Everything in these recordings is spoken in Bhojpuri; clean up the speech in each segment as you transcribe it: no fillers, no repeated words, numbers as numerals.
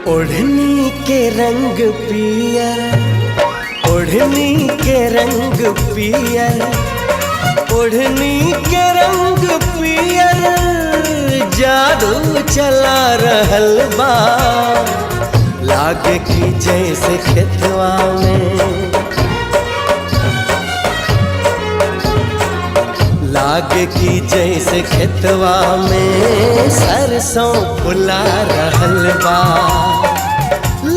ओढ़नी के रंग पियर, ओढ़नी के रंग पियर, ओढ़नी के रंग पियर, जादू चला रहल बा। लागे की जैसे खेतवा में, लागे की जैसे खेतवा में सरसों फुला रहल बा।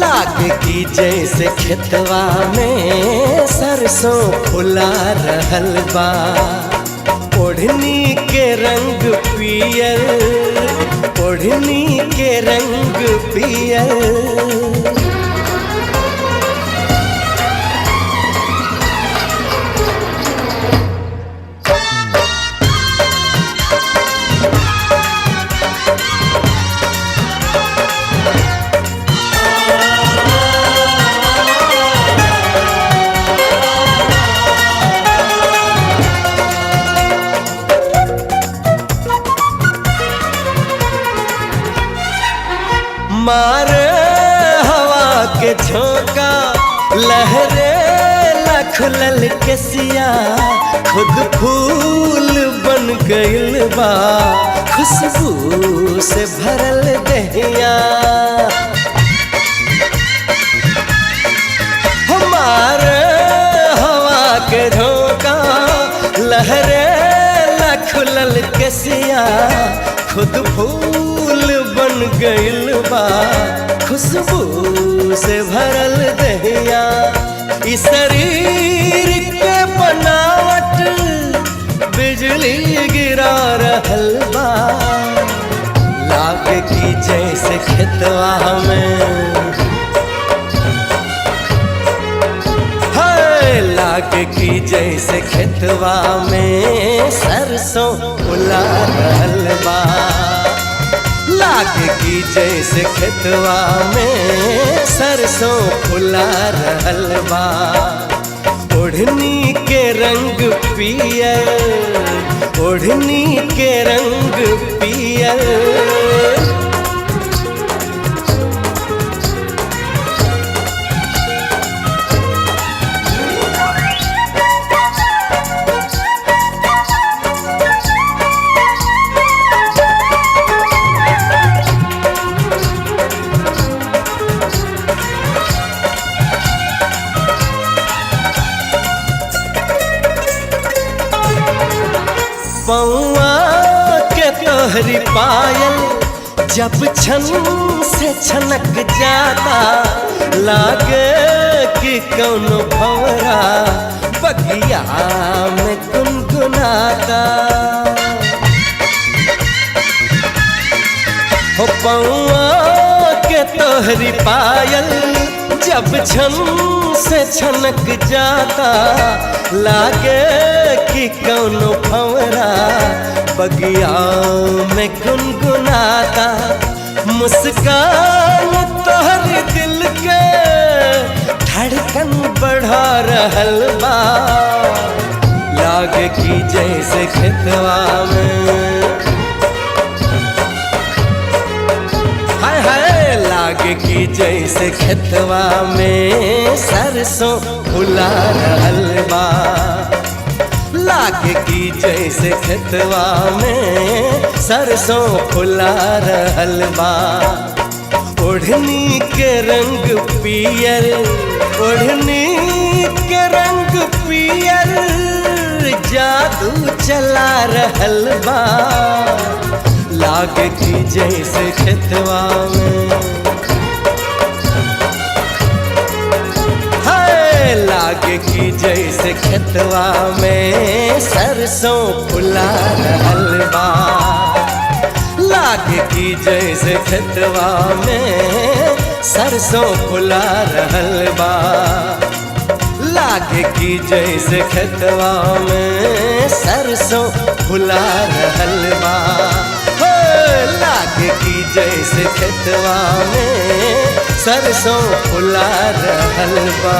लागे की जैसे खेतवा में सरसों फुला रहल बा। ओढ़नी के रंग पियर, ओढ़नी के रंग पियर। मारे हवा के झोंका, लहरे लखलल के सिया, खुद फूल बन गइल बा, खुशबू से भरल दहिया। हमारे हवा के झोंका, लहरे लखलल के सिया, खुद फूल बन गइल बा, खुशबू से भरल दहिया। इस शरीर के बनावट बिजली गिरा रहल बा। लागे की जैसे खेतवा में, हाय लागे की जैसे खेतवा में सरसों फुला रहल बा। लागे की जैसे खेतवा में सरसों फुला रहल बा। ओढ़नी के रंग पियर, ओढ़नी के रंग पियर। पौआ के तोहरी पायल जब छन से छनक जाता, लागे कि कौनो भंवरा बगिया में गुनगुनाता। हो पौआ के तोहरी पायल जब छन से छनक जाता, लागे कि कौनो भंवरा बगिया में गुनगुनाता। मुस्कान तोहर दिल के धड़कन बढ़ा रहल बा। लागे कि जैसे खेतवा में, हाय हाय लागे कि जैसे खेतवा में सरसों फुला रहल बा। लागे की जैसे खेतवा में सरसों फुला रहल बा। ओढ़नी के रंग पियर, ओढ़नी के रंग पियर, जादू चला रहल बा। लागे की जैसे खेतवा में, लागे की जैसे खेतवा में सरसों फुला रहल बा। लागे की जैसे खेतवा में सरसों फुला रहल बा। लागे की जैसे खेतवा में सरसों फुला रहल बा। हो लागे की जैसे खेतवा में सरसों फुला रहल बा।